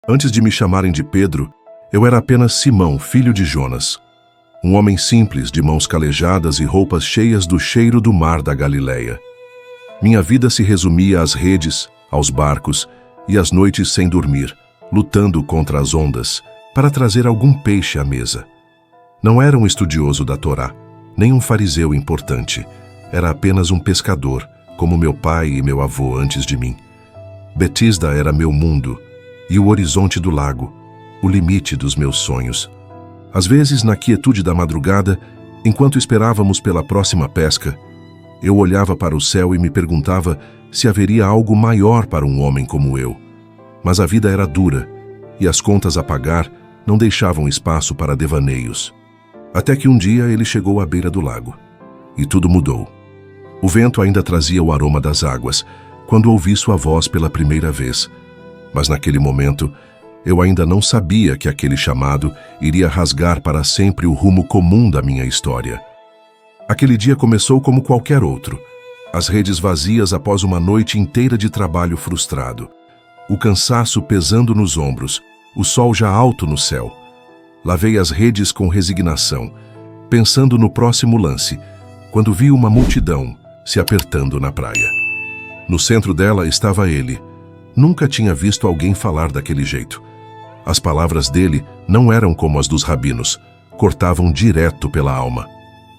Antes de me chamarem de Pedro, eu era apenas Simão, filho de Jonas. Um homem simples, de mãos calejadas e roupas cheias do cheiro do mar da Galileia. Minha vida se resumia às redes, aos barcos e às noites sem dormir, lutando contra as ondas, para trazer algum peixe à mesa. Não era um estudioso da Torá, nem um fariseu importante. Era apenas um pescador, como meu pai e meu avô antes de mim. Betisda era meu mundo, e o horizonte do lago, o limite dos meus sonhos. Às vezes, na quietude da madrugada, enquanto esperávamos pela próxima pesca, eu olhava para o céu e me perguntava se haveria algo maior para um homem como eu. Mas a vida era dura, e as contas a pagar não deixavam espaço para devaneios. Até que um dia ele chegou à beira do lago, e tudo mudou. O vento ainda trazia o aroma das águas, quando ouvi sua voz pela primeira vez. Mas naquele momento, eu ainda não sabia que aquele chamado iria rasgar para sempre o rumo comum da minha história. Aquele dia começou como qualquer outro. As redes vazias após uma noite inteira de trabalho frustrado. O cansaço pesando nos ombros, o sol já alto no céu. Lavei as redes com resignação, pensando no próximo lance, quando vi uma multidão se apertando na praia. No centro dela estava ele. Nunca tinha visto alguém falar daquele jeito. As palavras dele não eram como as dos rabinos, cortavam direto pela alma.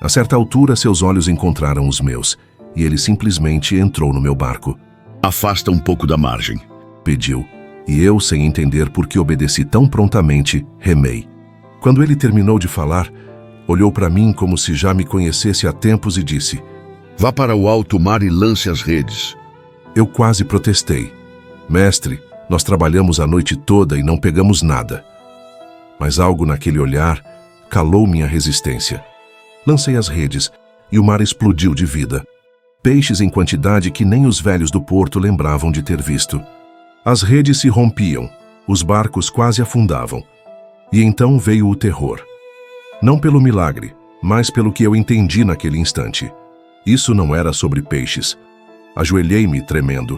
A certa altura, seus olhos encontraram os meus, e ele simplesmente entrou no meu barco. Afasta um pouco da margem, Pediu, e eu, sem entender por que obedeci tão prontamente, remei. Quando ele terminou de falar, olhou para mim como se já me conhecesse há tempos e disse: vá para o alto mar e lance as redes. Eu quase protestei. Mestre, nós trabalhamos a noite toda e não pegamos nada. Mas algo naquele olhar calou minha resistência. Lancei as redes e o mar explodiu de vida. Peixes em quantidade que nem os velhos do porto lembravam de ter visto. As redes se rompiam, os barcos quase afundavam. E então veio o terror. Não pelo milagre, mas pelo que eu entendi naquele instante. Isso não era sobre peixes. Ajoelhei-me tremendo.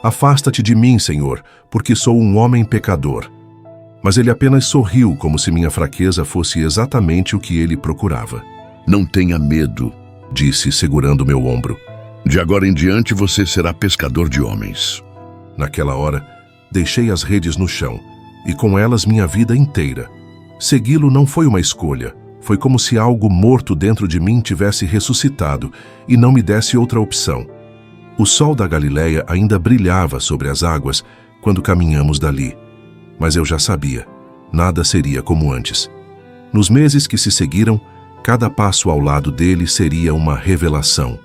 Afasta-te de mim, Senhor, porque sou um homem pecador. Mas ele apenas sorriu como se minha fraqueza fosse exatamente o que ele procurava. Não tenha medo, disse, segurando meu ombro. De agora em diante você será pescador de homens. Naquela hora, deixei as redes no chão, e com elas minha vida inteira. Segui-lo não foi uma escolha, foi como se algo morto dentro de mim tivesse ressuscitado e não me desse outra opção. O sol da Galileia ainda brilhava sobre as águas quando caminhamos dali, mas eu já sabia, nada seria como antes. Nos meses que se seguiram, cada passo ao lado dele seria uma revelação,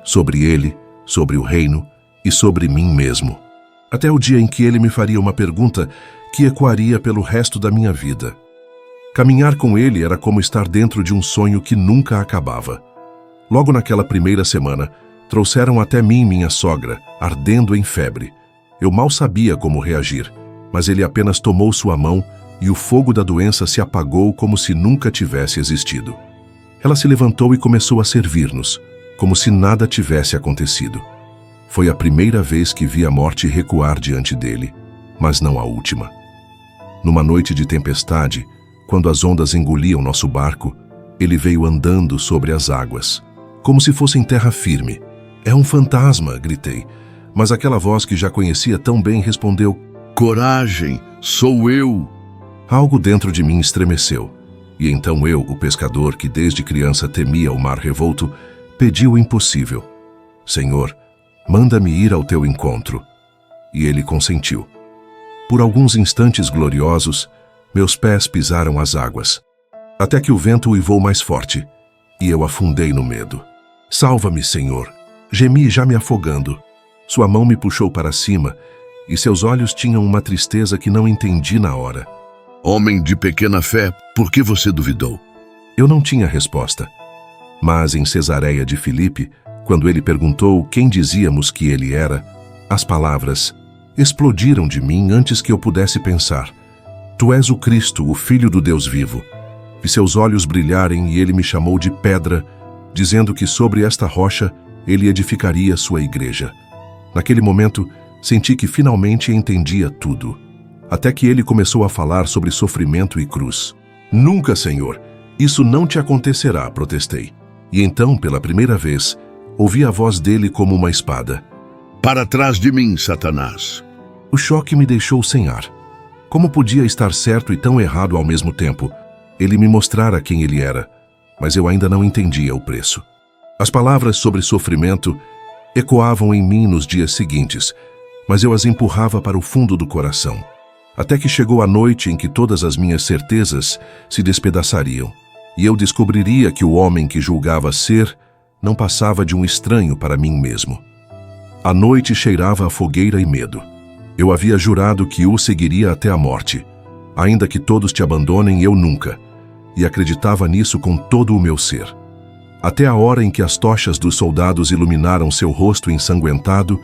sobre ele, sobre o reino e sobre mim mesmo. Até o dia em que ele me faria uma pergunta que ecoaria pelo resto da minha vida. Caminhar com ele era como estar dentro de um sonho que nunca acabava. Logo naquela primeira semana, trouxeram até mim minha sogra, ardendo em febre. Eu mal sabia como reagir, mas ele apenas tomou sua mão e o fogo da doença se apagou como se nunca tivesse existido. Ela se levantou e começou a servir-nos, como se nada tivesse acontecido. Foi a primeira vez que vi a morte recuar diante dele, mas não a última. Numa noite de tempestade, quando as ondas engoliam nosso barco, ele veio andando sobre as águas, como se fosse em terra firme. É um fantasma, gritei, mas aquela voz que já conhecia tão bem respondeu: coragem, sou eu. Algo dentro de mim estremeceu, e então eu, o pescador que desde criança temia o mar revolto, pedi o impossível: Senhor, manda-me ir ao teu encontro. E ele consentiu. Por alguns instantes gloriosos, meus pés pisaram as águas, até que o vento uivou mais forte, e eu afundei no medo. Salva-me, Senhor! Gemi já me afogando. Sua mão me puxou para cima, e seus olhos tinham uma tristeza que não entendi na hora. Homem de pequena fé, por que você duvidou? Eu não tinha resposta. Mas em Cesareia de Filipe, quando ele perguntou quem dizíamos que ele era, as palavras explodiram de mim antes que eu pudesse pensar. Tu és o Cristo, o Filho do Deus vivo. Vi seus olhos brilharem e ele me chamou de pedra, dizendo que sobre esta rocha ele edificaria sua igreja. Naquele momento, senti que finalmente entendia tudo. até que ele começou a falar sobre sofrimento e cruz. Nunca, Senhor, isso não te acontecerá, protestei. E então, pela primeira vez, ouvi a voz dele como uma espada. Para trás de mim, Satanás. O choque me deixou sem ar. Como podia estar certo e tão errado ao mesmo tempo? Ele me mostrara quem ele era, mas eu ainda não entendia o preço. As palavras sobre sofrimento ecoavam em mim nos dias seguintes, mas eu as empurrava para o fundo do coração. Até que chegou a noite em que todas as minhas certezas se despedaçariam, e eu descobriria que o homem que julgava ser não passava de um estranho para mim mesmo. A noite cheirava a fogueira e medo. Eu havia jurado que o seguiria até a morte, ainda que todos te abandonem, eu nunca, e acreditava nisso com todo o meu ser. Até a hora em que as tochas dos soldados iluminaram seu rosto ensanguentado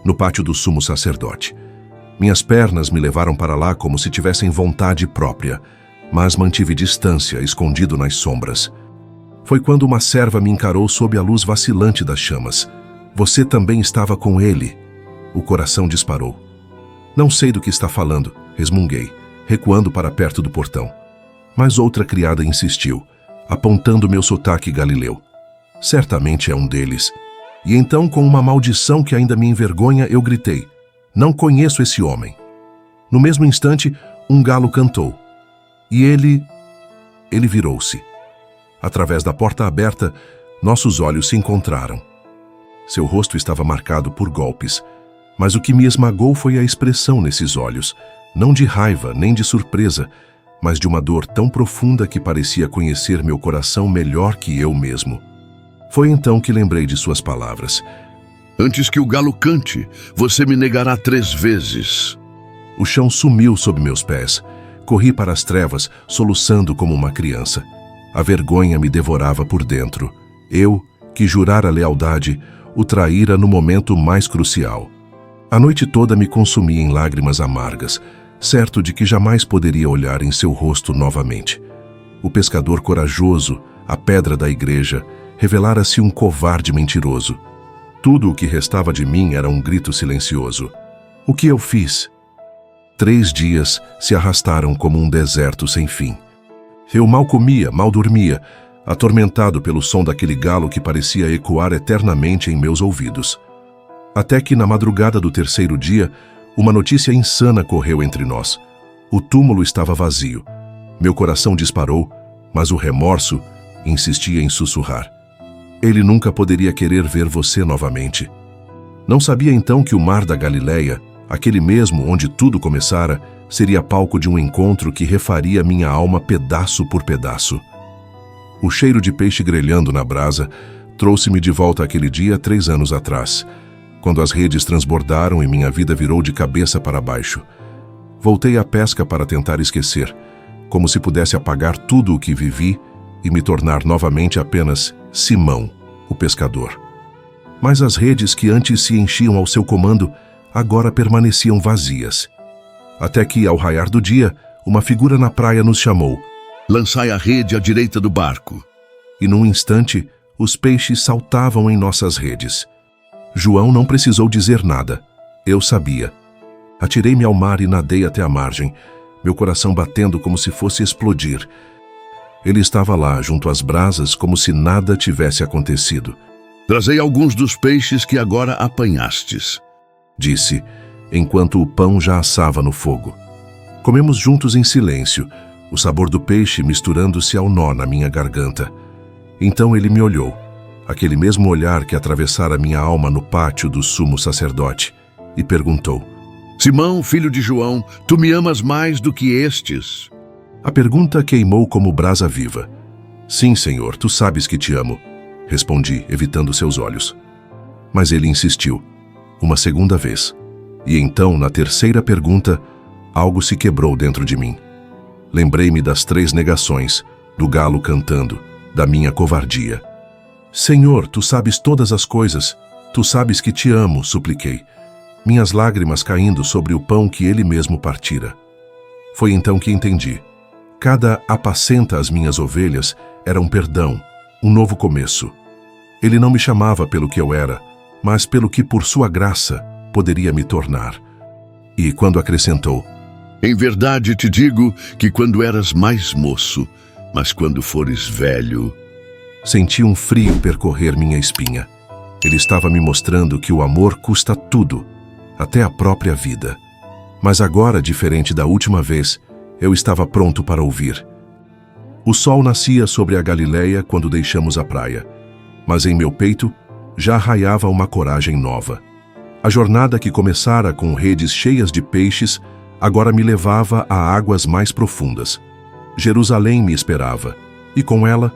no pátio do sumo sacerdote. Minhas pernas me levaram para lá como se tivessem vontade própria, mas mantive distância, escondido nas sombras. Foi quando uma serva me encarou sob a luz vacilante das chamas. Você também estava com ele. O coração disparou. Não sei do que está falando, resmunguei, recuando para perto do portão. Mas outra criada insistiu, apontando meu sotaque galileu. Certamente é um deles. E então, com uma maldição que ainda me envergonha, eu gritei: não conheço esse homem. No mesmo instante, um galo cantou. E ele virou-se. Através da porta aberta, nossos olhos se encontraram. Seu rosto estava marcado por golpes, mas o que me esmagou foi a expressão nesses olhos, não de raiva nem de surpresa, mas de uma dor tão profunda que parecia conhecer meu coração melhor que eu mesmo. Foi então que lembrei de suas palavras. Antes que o galo cante, você me negará 3 vezes. O chão sumiu sob meus pés. Corri para as trevas, soluçando como uma criança. A vergonha me devorava por dentro. Eu, que jurara lealdade, o traíra no momento mais crucial. A noite toda me consumi em lágrimas amargas, certo de que jamais poderia olhar em seu rosto novamente. O pescador corajoso, a pedra da igreja, revelara-se um covarde mentiroso. Tudo o que restava de mim era um grito silencioso. O que eu fiz? 3 dias se arrastaram como um deserto sem fim. Eu mal comia, mal dormia, atormentado pelo som daquele galo que parecia ecoar eternamente em meus ouvidos. Até que, na madrugada do 3º dia, uma notícia insana correu entre nós. O túmulo estava vazio. Meu coração disparou, mas o remorso insistia em sussurrar. Ele nunca poderia querer ver você novamente. Não sabia então que o mar da Galileia, aquele mesmo onde tudo começara, seria palco de um encontro que refaria minha alma pedaço por pedaço. O cheiro de peixe grelhando na brasa trouxe-me de volta àquele dia 3 anos atrás, quando as redes transbordaram e minha vida virou de cabeça para baixo. Voltei à pesca para tentar esquecer, como se pudesse apagar tudo o que vivi e me tornar novamente apenas Simão, o pescador. Mas as redes que antes se enchiam ao seu comando agora permaneciam vazias. Até que, ao raiar do dia, uma figura na praia nos chamou. Lançai a rede à direita do barco. E num instante, os peixes saltavam em nossas redes. João não precisou dizer nada. Eu sabia. Atirei-me ao mar e nadei até a margem, meu coração batendo como se fosse explodir. Ele estava lá, junto às brasas, como se nada tivesse acontecido. Trazei alguns dos peixes que agora apanhastes, disse, enquanto o pão já assava no fogo. Comemos juntos em silêncio, o sabor do peixe misturando-se ao nó na minha garganta. Então ele me olhou, aquele mesmo olhar que atravessara minha alma no pátio do sumo sacerdote, e perguntou: Simão, filho de João, tu me amas mais do que estes? A pergunta queimou como brasa viva. Sim, Senhor, tu sabes que te amo, respondi, evitando seus olhos. Mas ele insistiu, uma segunda vez. E então, na terceira pergunta, algo se quebrou dentro de mim. Lembrei-me das 3 negações, do galo cantando, da minha covardia. Senhor, tu sabes todas as coisas, tu sabes que te amo, supliquei, minhas lágrimas caindo sobre o pão que ele mesmo partira. Foi então que entendi. Cada apacenta as minhas ovelhas era um perdão, um novo começo. Ele não me chamava pelo que eu era, mas pelo que por sua graça poderia me tornar. E quando acrescentou: Em verdade te digo que quando eras mais moço, mas quando fores velho... Senti um frio percorrer minha espinha. Ele estava me mostrando que o amor custa tudo, até a própria vida. Mas agora, diferente da última vez, eu estava pronto para ouvir. O sol nascia sobre a Galileia quando deixamos a praia, mas em meu peito já raiava uma coragem nova. A jornada que começara com redes cheias de peixes agora me levava a águas mais profundas. Jerusalém me esperava, e com ela,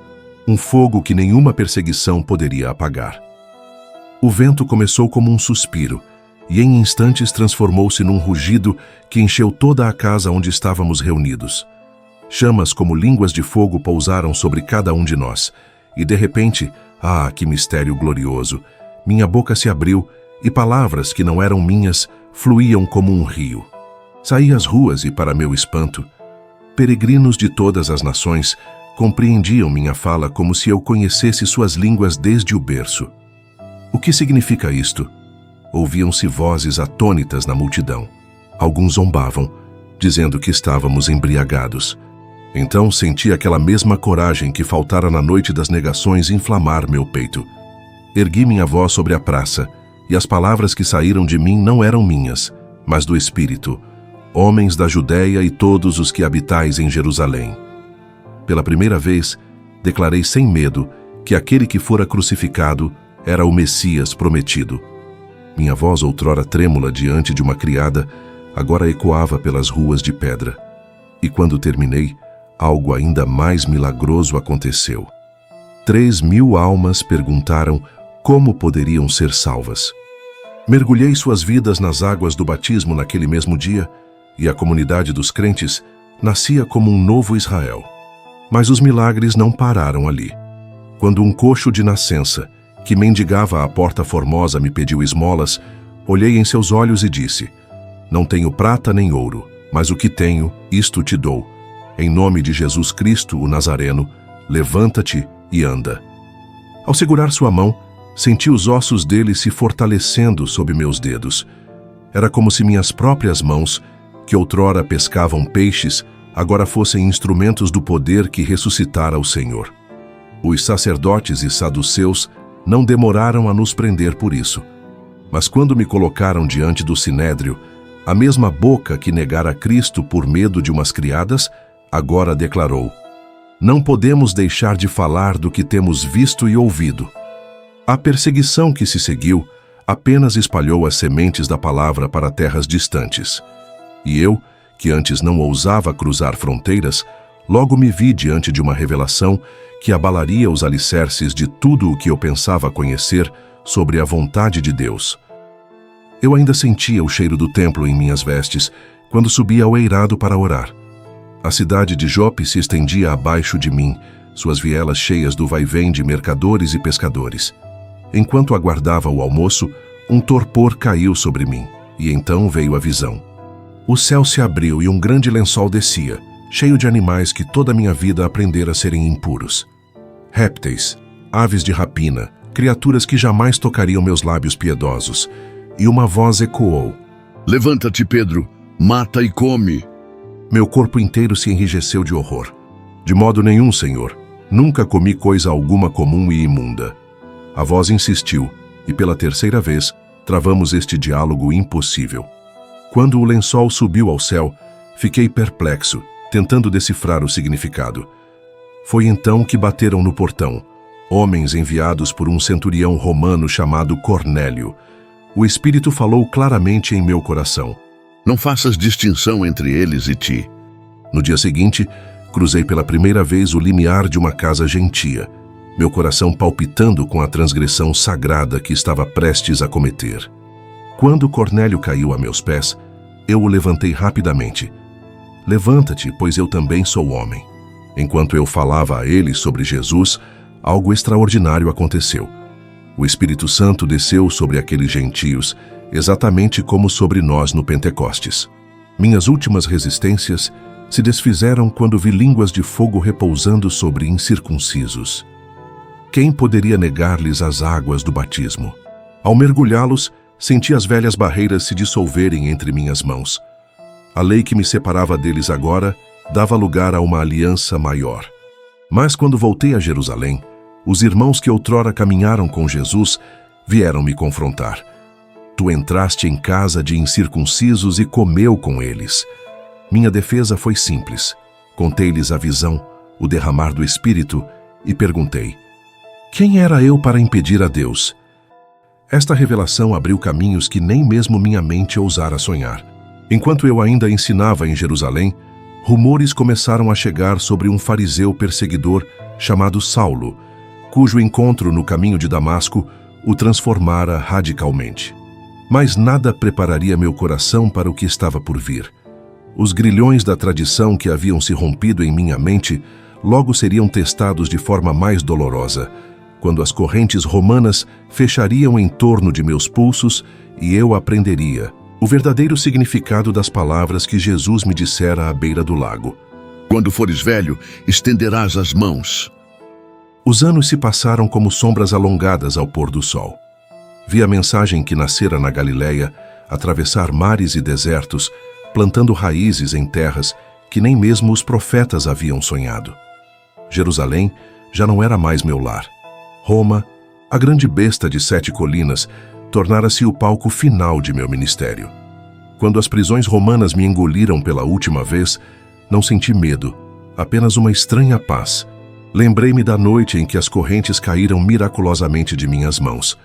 um fogo que nenhuma perseguição poderia apagar. O vento começou como um suspiro, e em instantes transformou-se num rugido que encheu toda a casa onde estávamos reunidos. Chamas como línguas de fogo pousaram sobre cada um de nós, e de repente, que mistério glorioso! Minha boca se abriu, e palavras que não eram minhas fluíam como um rio. Saí às ruas e, para meu espanto, peregrinos de todas as nações compreendiam minha fala como se eu conhecesse suas línguas desde o berço. O que significa isto? Ouviam-se vozes atônitas na multidão. Alguns zombavam, dizendo que estávamos embriagados. Então senti aquela mesma coragem que faltara na noite das negações inflamar meu peito. Ergui minha voz sobre a praça, e as palavras que saíram de mim não eram minhas, mas do Espírito. Homens da Judéia e todos os que habitais em Jerusalém. Pela primeira vez, declarei sem medo que aquele que fora crucificado era o Messias prometido. Minha voz, outrora trêmula diante de uma criada, agora ecoava pelas ruas de pedra. E quando terminei, algo ainda mais milagroso aconteceu. 3.000 almas perguntaram como poderiam ser salvas. Mergulhei suas vidas nas águas do batismo naquele mesmo dia, e a comunidade dos crentes nascia como um novo Israel. Mas os milagres não pararam ali. Quando um coxo de nascença, que mendigava à porta formosa, me pediu esmolas, olhei em seus olhos e disse: Não tenho prata nem ouro, mas o que tenho, isto te dou. Em nome de Jesus Cristo, o Nazareno, levanta-te e anda. Ao segurar sua mão, senti os ossos dele se fortalecendo sob meus dedos. Era como se minhas próprias mãos, que outrora pescavam peixes, agora fossem instrumentos do poder que ressuscitara o Senhor. Os sacerdotes e saduceus não demoraram a nos prender por isso. Mas quando me colocaram diante do sinédrio, a mesma boca que negara Cristo por medo de umas criadas, agora declarou: Não podemos deixar de falar do que temos visto e ouvido. A perseguição que se seguiu apenas espalhou as sementes da palavra para terras distantes. E eu, que antes não ousava cruzar fronteiras, logo me vi diante de uma revelação que abalaria os alicerces de tudo o que eu pensava conhecer sobre a vontade de Deus. Eu ainda sentia o cheiro do templo em minhas vestes quando subi ao eirado para orar. A cidade de Jope se estendia abaixo de mim, suas vielas cheias do vai-vem de mercadores e pescadores. Enquanto aguardava o almoço, um torpor caiu sobre mim, e então veio a visão. O céu se abriu e um grande lençol descia, cheio de animais que toda a minha vida aprendera a serem impuros. Répteis, aves de rapina, criaturas que jamais tocariam meus lábios piedosos. E uma voz ecoou: Levanta-te, Pedro, mata e come. Meu corpo inteiro se enrijeceu de horror. De modo nenhum, Senhor. Nunca comi coisa alguma comum e imunda. A voz insistiu, e pela terceira vez, travamos este diálogo impossível. Quando o lençol subiu ao céu, fiquei perplexo, tentando decifrar o significado. Foi então que bateram no portão, homens enviados por um centurião romano chamado Cornélio. O Espírito falou claramente em meu coração: Não faças distinção entre eles e ti. No dia seguinte, cruzei pela primeira vez o limiar de uma casa gentia, meu coração palpitando com a transgressão sagrada que estava prestes a cometer. Quando Cornélio caiu a meus pés, eu o levantei rapidamente. Levanta-te, pois eu também sou homem. Enquanto eu falava a ele sobre Jesus, algo extraordinário aconteceu. O Espírito Santo desceu sobre aqueles gentios, exatamente como sobre nós no Pentecostes. Minhas últimas resistências se desfizeram quando vi línguas de fogo repousando sobre incircuncisos. Quem poderia negar-lhes as águas do batismo? Ao mergulhá-los, senti as velhas barreiras se dissolverem entre minhas mãos. A lei que me separava deles agora dava lugar a uma aliança maior. Mas quando voltei a Jerusalém, os irmãos que outrora caminharam com Jesus vieram me confrontar. Tu entraste em casa de incircuncisos e comeu com eles. Minha defesa foi simples. Contei-lhes a visão, o derramar do Espírito, e perguntei: quem era eu para impedir a Deus? Esta revelação abriu caminhos que nem mesmo minha mente ousara sonhar. Enquanto eu ainda ensinava em Jerusalém, rumores começaram a chegar sobre um fariseu perseguidor chamado Saulo, cujo encontro no caminho de Damasco o transformara radicalmente. Mas nada prepararia meu coração para o que estava por vir. Os grilhões da tradição que haviam se rompido em minha mente logo seriam testados de forma mais dolorosa, quando as correntes romanas fechariam em torno de meus pulsos e eu aprenderia o verdadeiro significado das palavras que Jesus me dissera à beira do lago. Quando fores velho, estenderás as mãos. Os anos se passaram como sombras alongadas ao pôr do sol. Vi a mensagem que nascera na Galileia atravessar mares e desertos, plantando raízes em terras que nem mesmo os profetas haviam sonhado. Jerusalém já não era mais meu lar. Roma, a grande besta de 7 colinas, tornara-se o palco final de meu ministério. Quando as prisões romanas me engoliram pela última vez, não senti medo, apenas uma estranha paz. Lembrei-me da noite em que as correntes caíram miraculosamente de minhas mãos,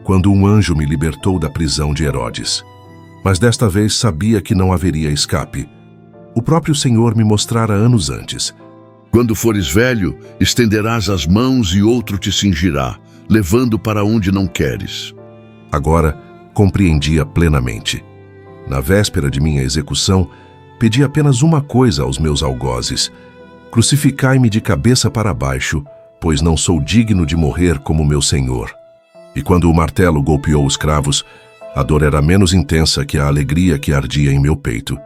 quando um anjo me libertou da prisão de Herodes. Mas desta vez sabia que não haveria escape. O próprio Senhor me mostrara anos antes. Quando fores velho, estenderás as mãos e outro te cingirá, levando para onde não queres. Agora compreendia plenamente. Na véspera de minha execução, pedi apenas uma coisa aos meus algozes: crucificai-me de cabeça para baixo, pois não sou digno de morrer como meu Senhor. E quando o martelo golpeou os cravos, a dor era menos intensa que a alegria que ardia em meu peito.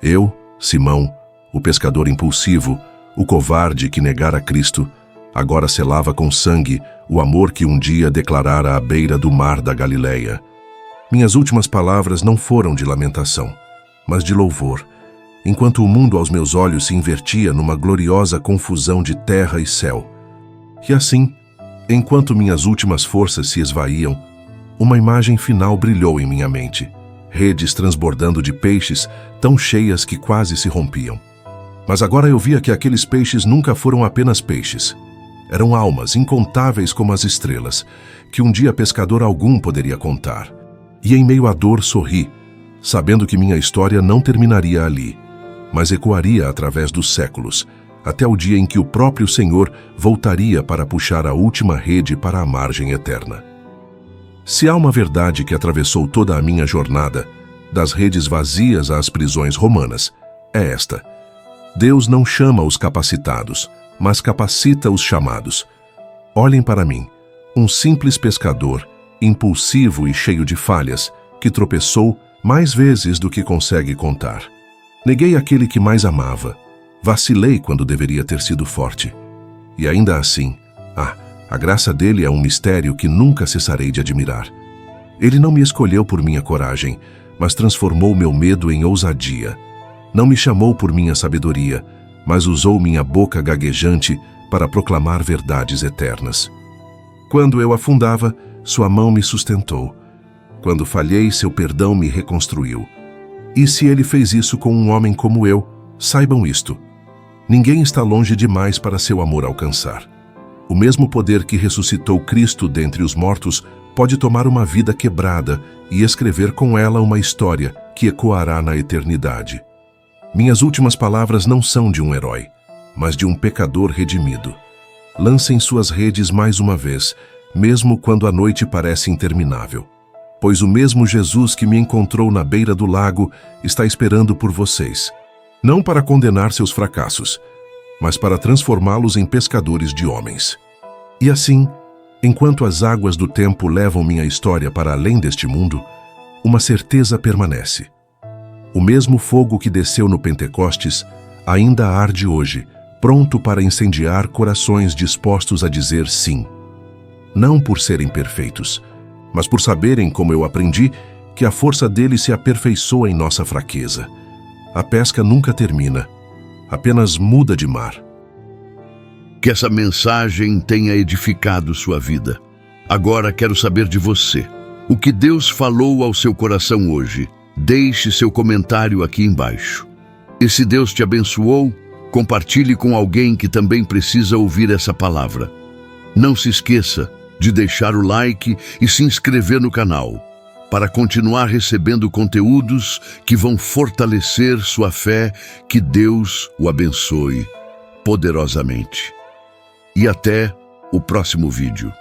Eu, Simão, o pescador impulsivo, o covarde que negara Cristo, agora selava com sangue o amor que um dia declarara à beira do mar da Galileia. Minhas últimas palavras não foram de lamentação, mas de louvor, enquanto o mundo aos meus olhos se invertia numa gloriosa confusão de terra e céu. E assim, enquanto minhas últimas forças se esvaíam, uma imagem final brilhou em minha mente, redes transbordando de peixes tão cheias que quase se rompiam. Mas agora eu via que aqueles peixes nunca foram apenas peixes. Eram almas incontáveis como as estrelas, que um dia pescador algum poderia contar. E em meio à dor sorri, sabendo que minha história não terminaria ali, mas ecoaria através dos séculos, até o dia em que o próprio Senhor voltaria para puxar a última rede para a margem eterna. Se há uma verdade que atravessou toda a minha jornada, das redes vazias às prisões romanas, é esta: Deus não chama os capacitados, mas capacita os chamados. Olhem para mim, um simples pescador, impulsivo e cheio de falhas, que tropeçou mais vezes do que consegue contar. Neguei aquele que mais amava, vacilei quando deveria ter sido forte. E ainda assim, a graça dele é um mistério que nunca cessarei de admirar. Ele não me escolheu por minha coragem, mas transformou meu medo em ousadia. Não me chamou por minha sabedoria, mas usou minha boca gaguejante para proclamar verdades eternas. Quando eu afundava, sua mão me sustentou. Quando falhei, seu perdão me reconstruiu. E se ele fez isso com um homem como eu, saibam isto: ninguém está longe demais para seu amor alcançar. O mesmo poder que ressuscitou Cristo dentre os mortos pode tomar uma vida quebrada e escrever com ela uma história que ecoará na eternidade. Minhas últimas palavras não são de um herói, mas de um pecador redimido. Lancem suas redes mais uma vez, mesmo quando a noite parece interminável, pois o mesmo Jesus que me encontrou na beira do lago está esperando por vocês, não para condenar seus fracassos, mas para transformá-los em pescadores de homens. E assim, enquanto as águas do tempo levam minha história para além deste mundo, uma certeza permanece. O mesmo fogo que desceu no Pentecostes ainda arde hoje, pronto para incendiar corações dispostos a dizer sim. Não por serem perfeitos, mas por saberem, como eu aprendi, que a força dele se aperfeiçoa em nossa fraqueza. A pesca nunca termina, apenas muda de mar. Que essa mensagem tenha edificado sua vida. Agora quero saber de você. O que Deus falou ao seu coração hoje? Deixe seu comentário aqui embaixo. E se Deus te abençoou, compartilhe com alguém que também precisa ouvir essa palavra. Não se esqueça de deixar o like e se inscrever no canal, para continuar recebendo conteúdos que vão fortalecer sua fé. Que Deus o abençoe poderosamente. E até o próximo vídeo.